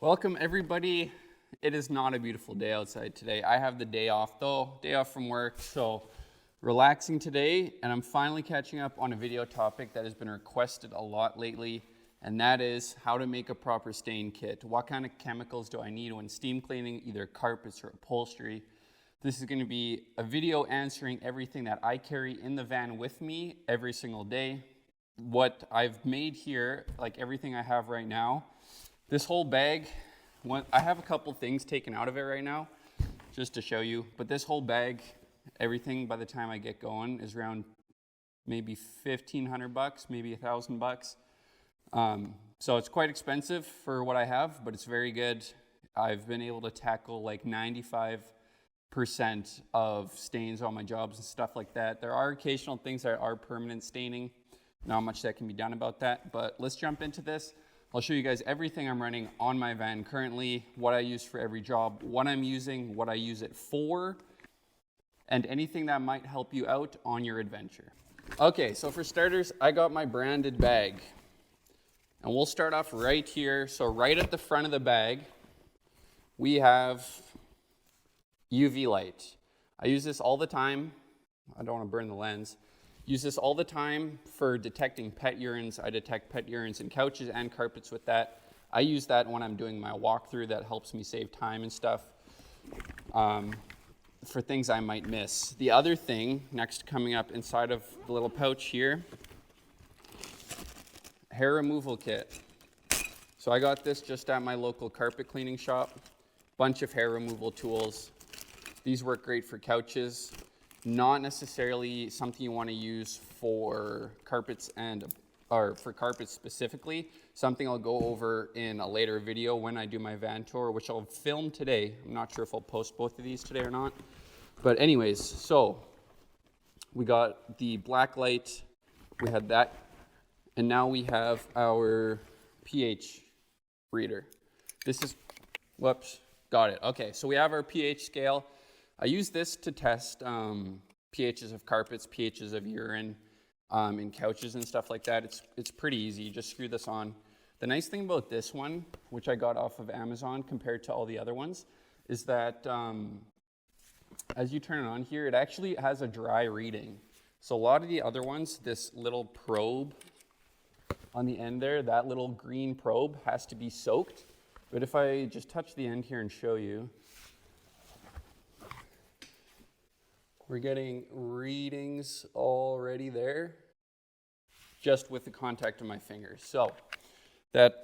Welcome everybody. It is not a beautiful day outside today. I have the day off though, day off from work, so relaxing today, and I'm finally catching up on a video topic that has been requested a lot lately, and that is how to make a proper stain kit. What kind of chemicals do I need when steam cleaning either carpets or upholstery? This is going to be a video answering everything that I carry in the van with me every single day. What I've made here, like everything I have right now, this whole bag, I have a couple things taken out of it right now, just to show you, but this whole bag, everything by the time I get going is around maybe $1,500, maybe $1,000. So it's quite expensive for what I have, but it's very good. I've been able to tackle like 95% of stains on my jobs and stuff like that. There are occasional things that are permanent staining, not much that can be done about that, but let's jump into this. I'll show you guys everything I'm running on my van currently, what I use for every job, what I'm using, what I use it for, and anything that might help you out on your adventure. Okay, so for starters, I got my branded bag. And we'll start off right here. So right at the front of the bag, we have UV light. I use this all the time. I don't want to burn the lens. Use this all the time for detecting pet urines. I detect pet urines in couches and carpets with that. I use that when I'm doing my walkthrough. That helps me save time and stuff for things I might miss. The other thing, next coming up inside of the little pouch here, hair removal kit. So I got this just at my local carpet cleaning shop. Bunch of hair removal tools. These work great for couches. Not necessarily something you want to use for carpets or for carpets specifically. Something I'll go over in a later video when I do my van tour, which I'll film today. I'm not sure if I'll post both of these today or not. But anyways, so we got the black light, we had that, and now we have our pH reader. This is, whoops, got it. Okay, so we have our pH scale. I use this to test pHs of carpets, pHs of urine in couches and stuff like that. It's pretty easy. You just screw this on. The nice thing about this one, which I got off of Amazon compared to all the other ones, is that as you turn it on here, it actually has a dry reading. So a lot of the other ones, this little probe on the end there, that little green probe has to be soaked. But if I just touch the end here and show you, we're getting readings already there, just with the contact of my fingers. So that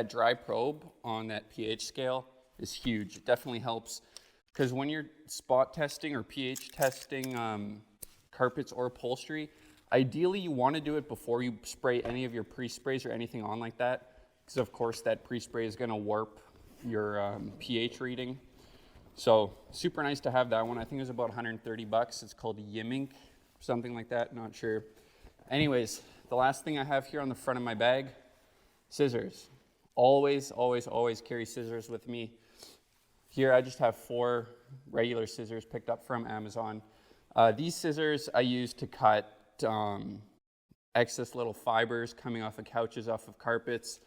dry probe on that pH scale is huge. It definitely helps, because when you're spot testing or pH testing carpets or upholstery, ideally you want to do it before you spray any of your pre-sprays or anything on like that, because of course that pre-spray is going to warp your pH reading. So super nice to have that one. I think it was about $130. It's called Yimink, something like that, not sure. Anyways, the last thing I have here on the front of my bag, scissors. Always, always, always carry scissors with me. Here I just have 4 regular scissors picked up from Amazon. These scissors I use to cut excess little fibers coming off of couches, off of carpets.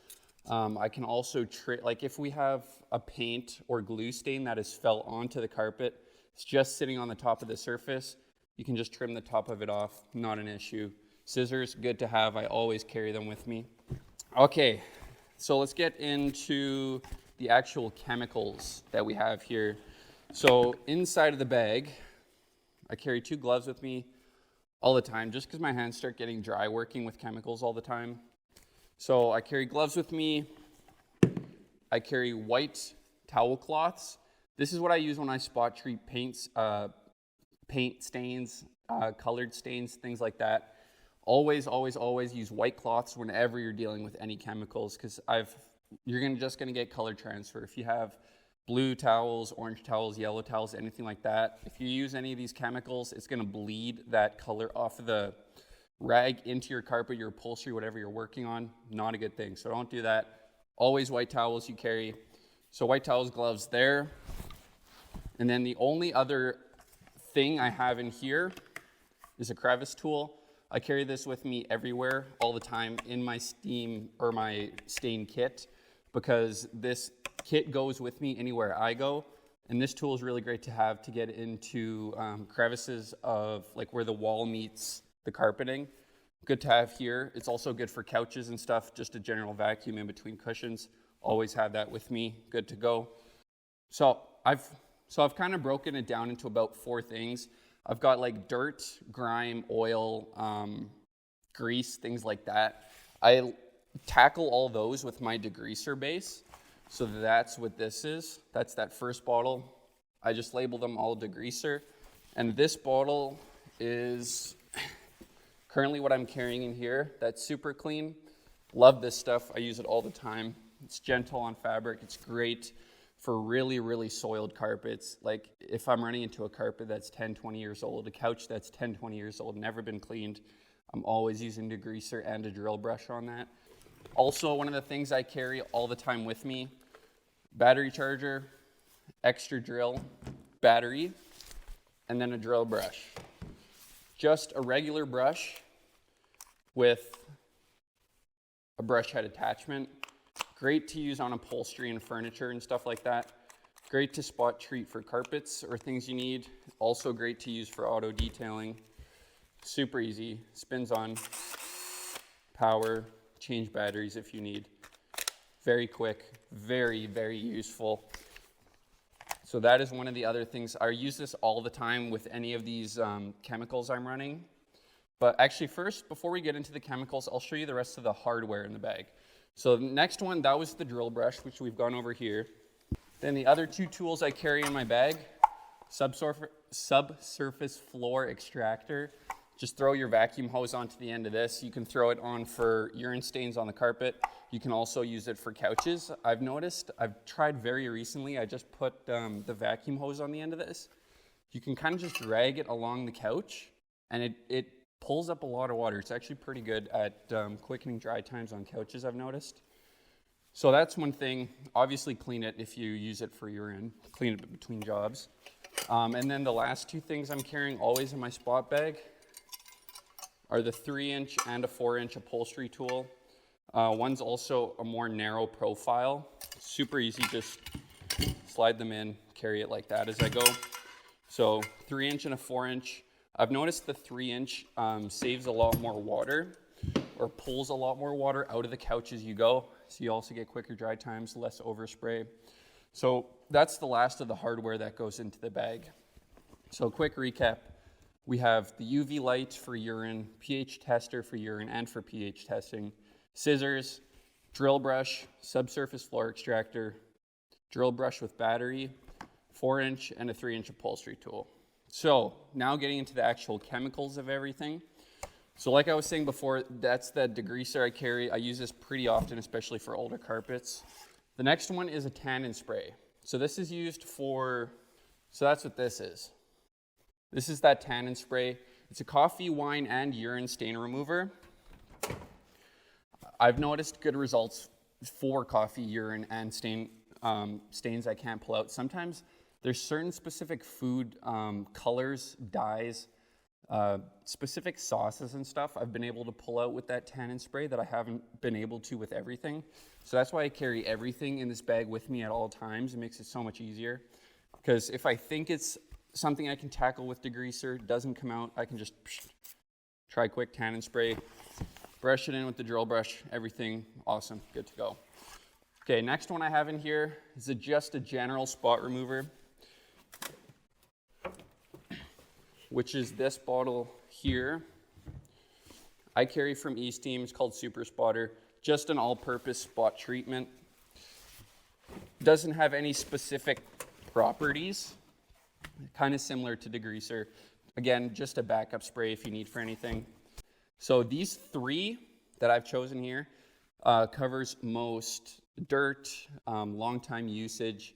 I can also like if we have a paint or glue stain that has fell onto the carpet, it's just sitting on the top of the surface, you can just trim the top of it off, not an issue. Scissors, good to have. I always carry them with me. Okay, so let's get into the actual chemicals that we have here. So inside of the bag, I carry 2 gloves with me all the time, just because my hands start getting dry working with chemicals all the time. So I carry gloves with me. I carry white towel cloths. This is what I use when I spot treat paints, paint stains, colored stains, things like that. Always, always, always use white cloths whenever you're dealing with any chemicals, because you're just gonna get color transfer. If you have blue towels, orange towels, yellow towels, anything like that, if you use any of these chemicals, it's gonna bleed that color off of the rag into your carpet, your upholstery, whatever you're working on. Not a good thing, so don't do that. Always white towels you carry. So white towels, gloves there. And then the only other thing I have in here is a crevice tool. I carry this with me everywhere, all the time, in my steam or my stain kit. because this kit goes with me anywhere I go. And this tool is really great to have to get into crevices of like where the wall meets the carpeting. Good to have here. It's also good for couches and stuff, just a general vacuum in between cushions. Always have that with me, good to go. So I've kind of broken it down into about 4 things. I've got like dirt, grime, oil, grease, things like that. I tackle all those with my degreaser base. So that's what this is. That's that first bottle. I just label them all degreaser. And this bottle is currently what I'm carrying in here. That's super clean. Love this stuff. I use it all the time. It's gentle on fabric. It's great for really, really soiled carpets. Like if I'm running into a carpet that's 10, 20 years old, a couch that's 10, 20 years old, never been cleaned, I'm always using degreaser and a drill brush on that. Also, one of the things I carry all the time with me, battery charger, extra drill, battery, and then a drill brush. Just a regular brush with a brush head attachment. Great to use on upholstery and furniture and stuff like that. Great to spot treat for carpets or things you need. Also great to use for auto detailing. Super easy, spins on, power, change batteries if you need. Very quick, very, very useful. So that is one of the other things. I use this all the time with any of these chemicals I'm running. But actually first, before we get into the chemicals, I'll show you the rest of the hardware in the bag. So the next one, that was the drill brush, which we've gone over here. Then the other 2 tools I carry in my bag, subsurface floor extractor. Just throw your vacuum hose onto the end of this. You can throw it on for urine stains on the carpet. You can also use it for couches. I've noticed, I've tried very recently, I just put the vacuum hose on the end of this. You can kind of just drag it along the couch and it pulls up a lot of water. It's actually pretty good at quickening dry times on couches, I've noticed. So that's one thing. Obviously clean it if you use it for urine. Clean it between jobs. And then the last 2 things I'm carrying always in my spot bag are the 3-inch and a 4-inch upholstery tool. One's also a more narrow profile. Super easy, just slide them in, carry it like that as I go. So 3-inch and a 4-inch. I've noticed the 3-inch saves a lot more water or pulls a lot more water out of the couch as you go. So you also get quicker dry times, less overspray. So that's the last of the hardware that goes into the bag. So quick recap. We have the UV light for urine, pH tester for urine and for pH testing, scissors, drill brush, subsurface floor extractor, drill brush with battery, 4-inch and a 3-inch upholstery tool. So now getting into the actual chemicals of everything. So like I was saying before, that's the degreaser I carry. I use this pretty often, especially for older carpets. The next one is a tannin spray. So this is used for, so that's what this is. This is that tannin spray. It's a coffee, wine, and urine stain remover. I've noticed good results for coffee, urine, and stains I can't pull out. Sometimes there's certain specific food colors, dyes, specific sauces and stuff I've been able to pull out with that tannin spray that I haven't been able to with everything. So that's why I carry everything in this bag with me at all times. It makes it so much easier. Because if I think it's something I can tackle with degreaser, doesn't come out, I can just try quick tannin spray, brush it in with the drill brush, everything awesome, good to go. Okay, next one I have in here is just a general spot remover, which is this bottle here. I carry from Esteem, it's called Super Spotter, just an all-purpose spot treatment. Doesn't have any specific properties, kind of similar to degreaser. Again, just a backup spray if you need for anything. So these 3 that I've chosen here covers most dirt, long time usage,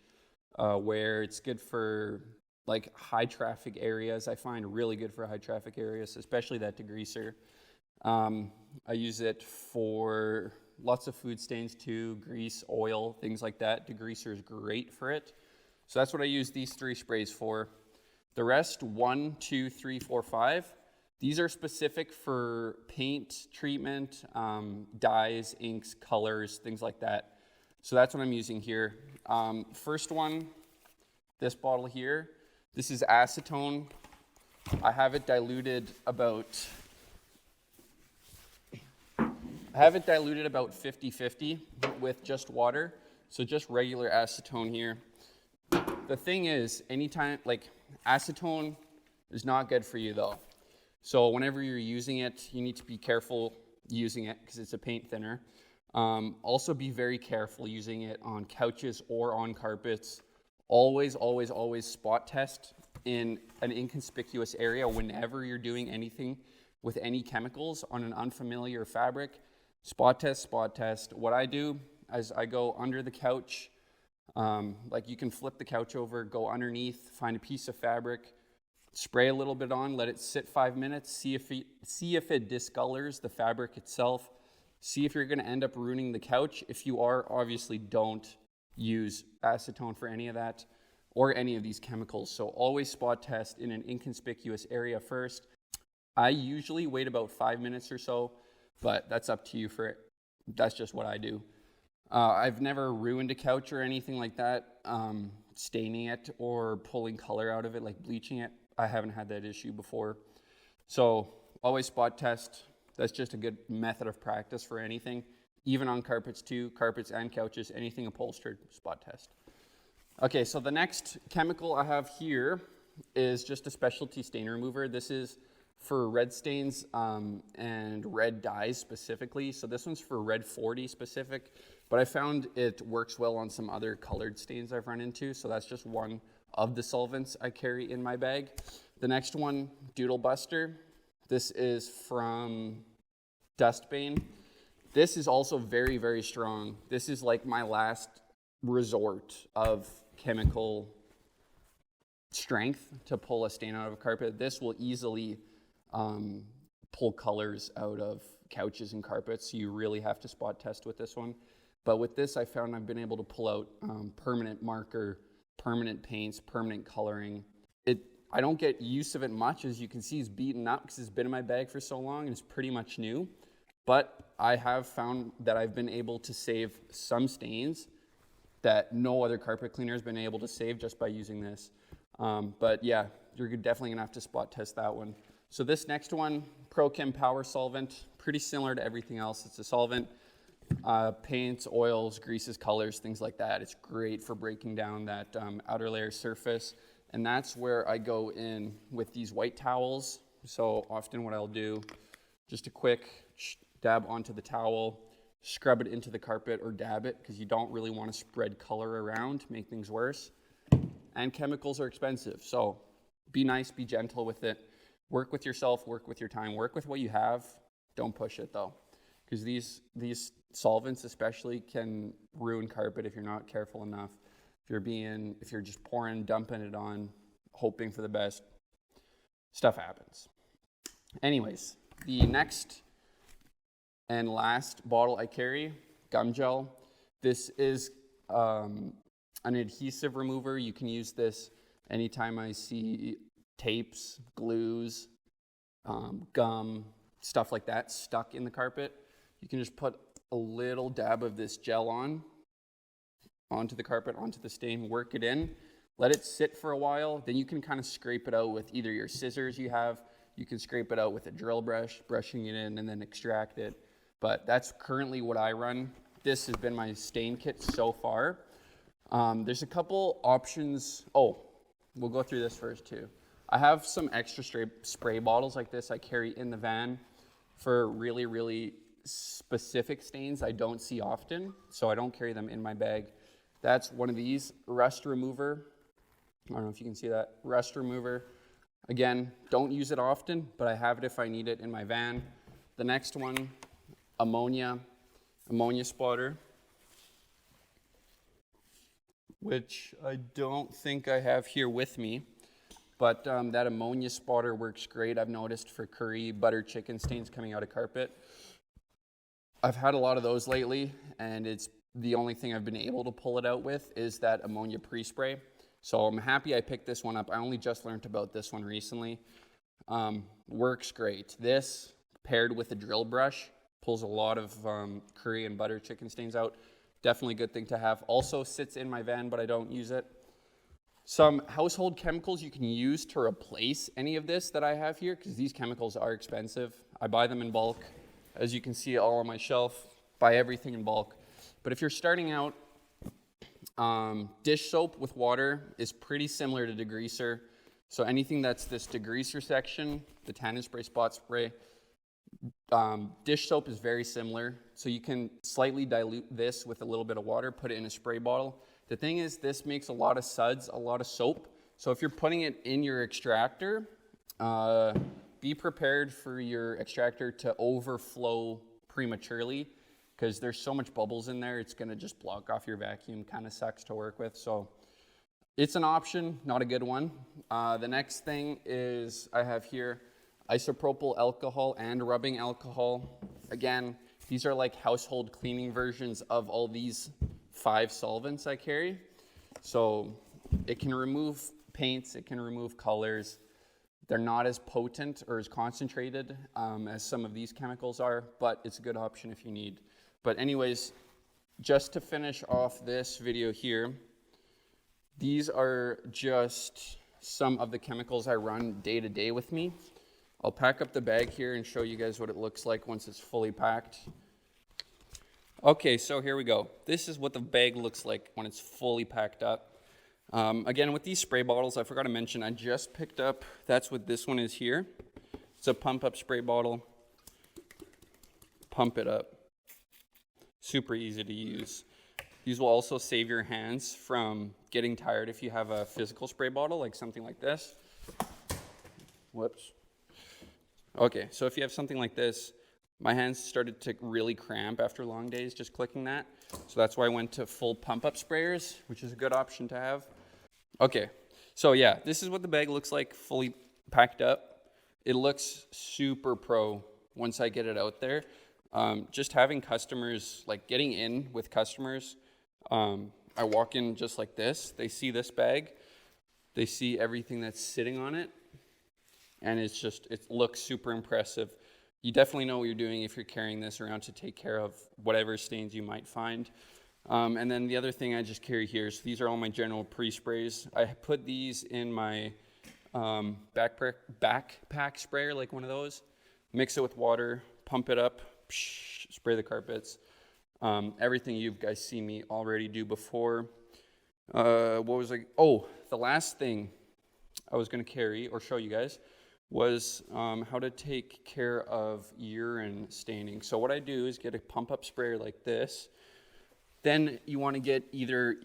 where it's good for like high traffic areas. I find really good for high traffic areas, especially that degreaser. I use it for lots of food stains too, grease, oil, things like that. Degreaser is great for it. So that's what I use these 3 sprays for. The rest, 1, 2, 3, 4, 5, these are specific for paint treatment, dyes, inks, colors, things like that. So that's what I'm using here. First one, this bottle here, this is acetone. I have it diluted about 50-50 with just water. So just regular acetone here. The thing is, anytime, like, acetone is not good for you though. So whenever you're using it, you need to be careful using it because it's a paint thinner. Also be very careful using it on couches or on carpets. Always, always, always spot test in an inconspicuous area whenever you're doing anything with any chemicals on an unfamiliar fabric. Spot test, spot test. What I do is I go under the couch, like you can flip the couch over, go underneath, find a piece of fabric, spray a little bit on, let it sit 5 minutes, see if it discolors the fabric itself, see if you're going to end up ruining the couch. If you are, obviously don't use acetone for any of that or any of these chemicals. So always spot test in an inconspicuous area first. I usually wait about 5 minutes or so, but that's up to you for it. That's just what I do. I've never ruined a couch or anything like that, staining it or pulling color out of it, like bleaching it. I haven't had that issue before. So always spot test. That's just a good method of practice for anything, even on carpets too, carpets and couches, anything upholstered, spot test. Okay, so the next chemical I have here is just a specialty stain remover. This is for red stains and red dyes specifically. So this one's for red 40 specific, but I found it works well on some other colored stains I've run into. So that's just one of the solvents I carry in my bag. The next one, Doodle Buster. This is from Dustbane. This is also very, very strong. This is like my last resort of chemical strength to pull a stain out of a carpet. This will easily pull colors out of couches and carpets. So you really have to spot test with this one. But with this, I found I've been able to pull out permanent marker, permanent paints, permanent coloring. I don't get use of it much. As you can see, it's beaten up because it's been in my bag for so long and it's pretty much new. But I have found that I've been able to save some stains that no other carpet cleaner has been able to save just by using this. But yeah, you're definitely gonna have to spot test that one. So this next one, ProChem Power Solvent, pretty similar to everything else. It's a solvent, paints, oils, greases, colors, things like that. It's great for breaking down that outer layer surface. And that's where I go in with these white towels. So often what I'll do, just a quick dab onto the towel, scrub it into the carpet or dab it because you don't really want to spread color around, make things worse. And chemicals are expensive. So be nice, be gentle with it. Work with yourself, work with your time, work with what you have. Don't push it though. Because these solvents especially can ruin carpet if you're not careful enough. If you're just pouring, dumping it on, hoping for the best, stuff happens. Anyways, the next and last bottle I carry, gum gel. This is an adhesive remover. You can use this anytime I see tapes, glues, gum, stuff like that stuck in the carpet. You can just put a little dab of this gel onto the carpet, onto the stain, work it in, let it sit for a while, then you can kind of scrape it out with either your scissors you have, you can scrape it out with a drill brush, brushing it in and then extract it. But that's currently what I run. This has been my stain kit so far. There's a couple options. Oh, we'll go through this first too. I have some extra spray bottles like this I carry in the van for really, really specific stains I don't see often, so I don't carry them in my bag. That's one of these, rust remover. I don't know if you can see that, rust remover. Again, don't use it often, but I have it if I need it in my van. The next one, ammonia spotter, which I don't think I have here with me, but that ammonia spotter works great. I've noticed for curry, butter, chicken stains coming out of carpet. I've had a lot of those lately, and it's the only thing I've been able to pull it out with is that ammonia pre-spray. So I'm happy I picked this one up. I only just learned about this one recently. Works great. This paired with a drill brush pulls a lot of curry and butter chicken stains out. definitely a good thing to have. Also sits in my van, but I don't use it. Some household chemicals you can use to replace any of this that I have here, because these chemicals are expensive. I buy them in bulk. As you can see all on my shelf, buy everything in bulk. But if you're starting out, dish soap with water is pretty similar to degreaser. So anything that's this degreaser section, the tannin spray, spot spray, dish soap is very similar. So you can slightly dilute this with a little bit of water, put it in a spray bottle. The thing is, this makes a lot of suds, a lot of soap. So if you're putting it in your extractor, be prepared for your extractor to overflow prematurely, because there's so much bubbles in there, it's gonna just block off your vacuum. Kind of sucks to work with. So it's an option, not a good one. The next thing is I have here isopropyl alcohol and rubbing alcohol. Again, these are like household cleaning versions of all these 5 solvents I carry. So it can remove paints, it can remove colors. They're not as potent or as concentrated as some of these chemicals are, but it's a good option if you need. But anyways, just to finish off this video here, these are just some of the chemicals I run day to day with me. I'll pack up the bag here and show you guys what it looks like once it's fully packed. Okay, so here we go. This is what the bag looks like when it's fully packed up. Again, with these spray bottles, I forgot to mention, I just picked up, that's what this one is here. It's a pump up spray bottle. Pump it up. Super easy to use. These will also save your hands from getting tired if you have a physical spray bottle, like something like this. Whoops. Okay, so if you have something like this, my hands started to really cramp after long days just clicking that. So that's why I went to full pump-up sprayers, which is a good option to have. Okay, so yeah, this is what the bag looks like fully packed up. It looks super pro once I get it out there. Just having customers, like getting in with customers, I walk in just like this. They see this bag, they see everything that's sitting on it, and it looks super impressive. You definitely know what you're doing if you're carrying this around to take care of whatever stains you might find. And then the other thing I just carry here, so these are all my general pre-sprays. I put these in my backpack sprayer, like one of those. Mix it with water, pump it up, spray the carpets. Everything you guys see me already do before. The last thing I was going to carry or show you guys was how to take care of urine staining. So what I do is get a pump-up sprayer like this. Then you want to get either,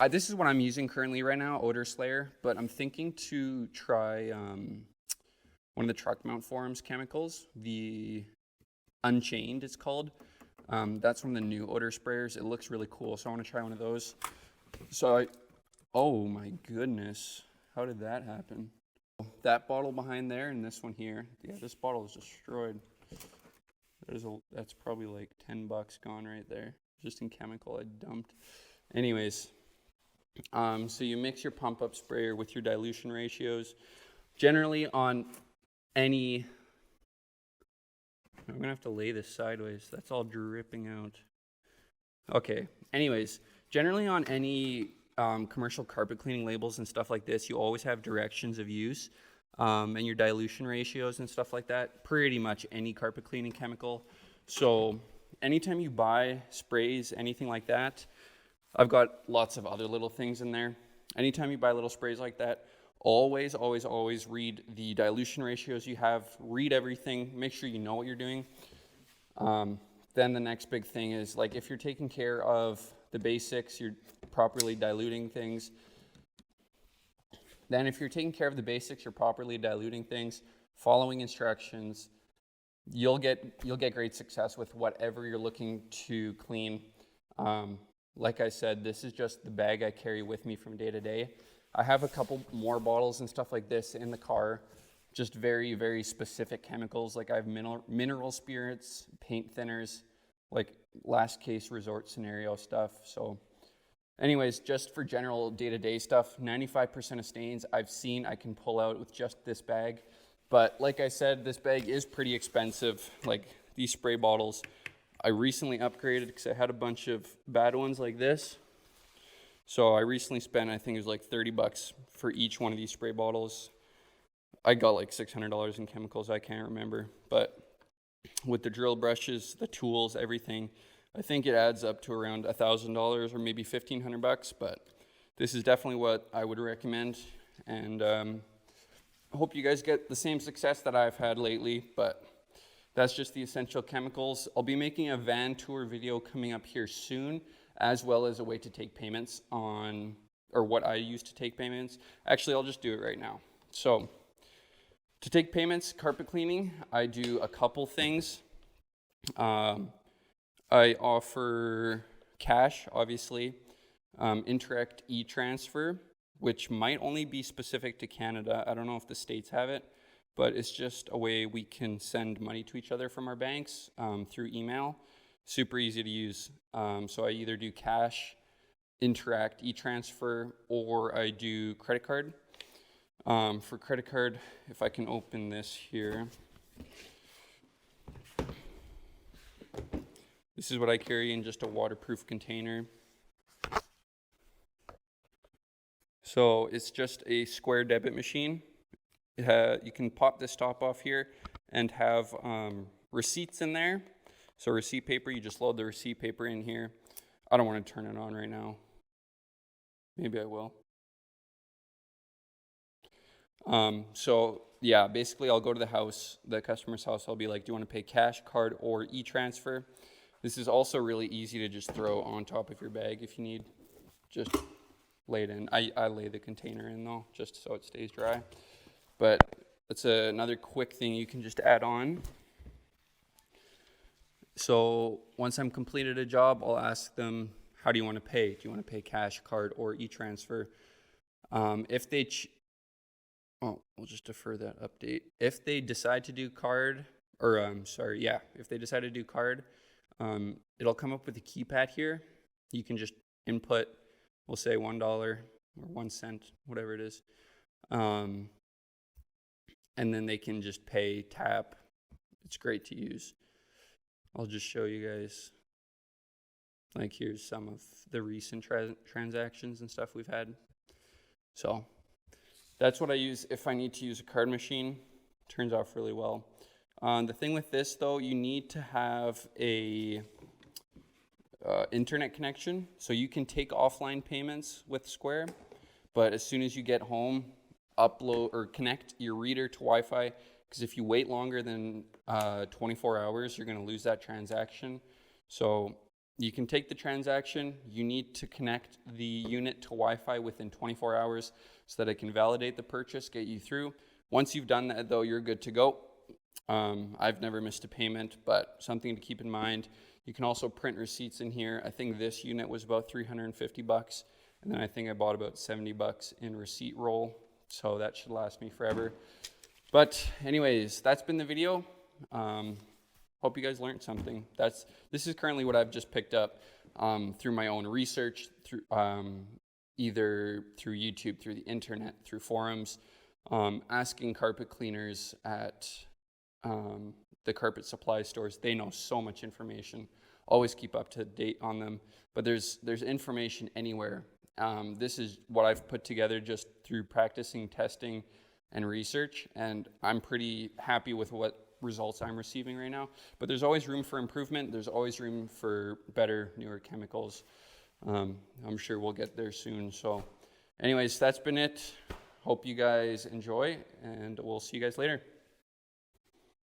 this is what I'm using currently right now, Odor Slayer, but I'm thinking to try one of the truck mount forums chemicals, the Unchained it's called. That's one of the new odor sprayers. It looks really cool, so I want to try one of those. So oh my goodness, how did that happen? That bottle behind there and this one here. Yeah, this bottle is destroyed. That's probably like $10 gone right there, just in chemical I dumped. Anyways, so you mix your pump-up sprayer with your dilution ratios. Generally on any, I'm gonna have to lay this sideways. That's all dripping out. Okay, anyways, generally on any commercial carpet cleaning labels and stuff like this, you always have directions of use and your dilution ratios and stuff like that. Pretty much any carpet cleaning chemical. So anytime you buy sprays, anything like that, I've got lots of other little things in there. Anytime you buy little sprays like that, always read the dilution ratios you have. Read everything. Make sure you know what you're doing. Then the next big thing is, like, if you're taking care of the basics, you're properly diluting things. Then if you're taking care of the basics, you're properly diluting things, following instructions, you'll get great success with whatever you're looking to clean. Like I said, this is just the bag I carry with me from day to day. I have a couple more bottles and stuff like this in the car, just very, very specific chemicals. Like I have mineral spirits, paint thinners, like last case resort scenario stuff. So anyways, just for general day-to-day stuff, 95% of stains I've seen I can pull out with just this bag. But like I said, this bag is pretty expensive. Like these spray bottles, I recently upgraded because I had a bunch of bad ones like this. So I recently spent, I think it was like $30 for each one of these spray bottles. I got like $600 in chemicals, I can't remember. But with the drill brushes, the tools, everything, I think it adds up to around $1,000 or maybe $1,500. But this is definitely what I would recommend. And I hope you guys get the same success that I've had lately. But that's just the essential chemicals. I'll be making a van tour video coming up here soon, as well as a way to take payments on, or what I use to take payments. Actually, I'll just do it right now. So to take payments, carpet cleaning, I do a couple things. I offer cash, obviously, Interact e-transfer, which might only be specific to Canada. I don't know if the States have it, but it's just a way we can send money to each other from our banks through email. Super easy to use. So I either do cash, Interact e-transfer, or I do credit card. For credit card, if I can open this here. This is what I carry in just a waterproof container. So it's just a Square debit machine. You can pop this top off here and have receipts in there. So receipt paper, you just load the receipt paper in here. I don't want to turn it on right now. Maybe I will. So yeah, basically I'll go to the customer's house. I'll be like, do you want to pay cash, card, or e-transfer? This is also really easy to just throw on top of your bag if you need. Just lay it in. I lay the container in though, just so it stays dry. But it's another quick thing you can just add on. So once I'm completed a job, I'll ask them, how do you want to pay? Do you want to pay cash, card, or e-transfer? If they, we'll just defer that update. If they decide to do card, if they decide to do card, it'll come up with a keypad here. You can just input, we'll say $1 or 1 cent, whatever it is. And then they can just pay, tap. It's great to use. I'll just show you guys. Like here's some of the recent transactions and stuff we've had. So that's what I use if I need to use a card machine. Turns out really well. The thing with this though, you need to have a internet connection. So you can take offline payments with Square, but as soon as you get home, upload or connect your reader to Wi-Fi, because if you wait longer than 24 hours, you're going to lose that transaction. So you can take the transaction. You need to connect the unit to Wi-Fi within 24 hours so that it can validate the purchase, get you through. Once you've done that, though, you're good to go. I've never missed a payment, but something to keep in mind. You can also print receipts in here. I think this unit was about $350, and then I think I bought about $70 in receipt roll. So that should last me forever. But anyways, that's been the video. Hope you guys learned something. This is currently what I've just picked up through my own research, through either through YouTube, through the internet, through forums, asking carpet cleaners at the carpet supply stores. They know so much information. Always keep up to date on them. But there's information anywhere. This is what I've put together just through practicing, testing, and research, and I'm pretty happy with what results I'm receiving right now. But there's always room for improvement. There's always room for better, newer chemicals. I'm sure we'll get there soon. So anyways, that's been it. Hope you guys enjoy, and we'll see you guys later.